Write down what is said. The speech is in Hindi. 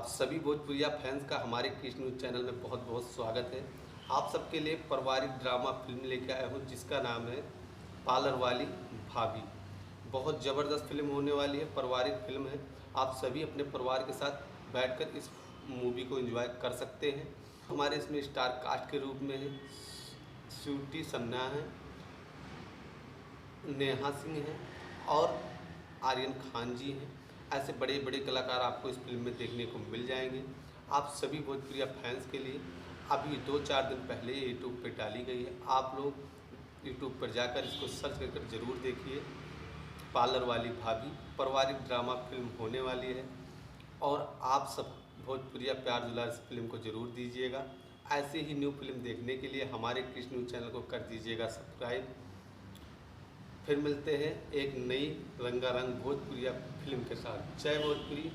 सभी भोजपुरिया फैंस का हमारे कृष्ण न्यूज़ चैनल में बहुत बहुत स्वागत है। आप सबके लिए पारिवारिक ड्रामा फिल्म लेके आया हूँ जिसका नाम है पार्लर वाली भाभी। बहुत ज़बरदस्त फिल्म होने वाली है, पारिवारिक फिल्म है। आप सभी अपने परिवार के साथ बैठकर इस मूवी को एंजॉय कर सकते हैं। हमारे इसमें स्टार कास्ट के रूप में है श्रुति सन्ना है, नेहा सिंह है और आर्यन खान जी हैं। ऐसे बड़े बड़े कलाकार आपको इस फिल्म में देखने को मिल जाएंगे। आप सभी भोजपुरिया फैंस के लिए अभी 2-4 दिन पहले ये यूट्यूब पर डाली गई है। आप लोग यूट्यूब पर जाकर इसको सर्च कर ज़रूर देखिए। पार्लर वाली भाभी पारिवारिक ड्रामा फिल्म होने वाली है और आप सब भोजपुरिया प्यार दुलार इस फिल्म को ज़रूर दीजिएगा। ऐसे ही न्यू फिल्म देखने के लिए हमारे कृष्ण न्यूज़ चैनल को कर दीजिएगा सब्सक्राइब। फिर मिलते हैं एक नई रंगारंग भोजपुरिया फिल्म के साथ। जय भोजपुरी।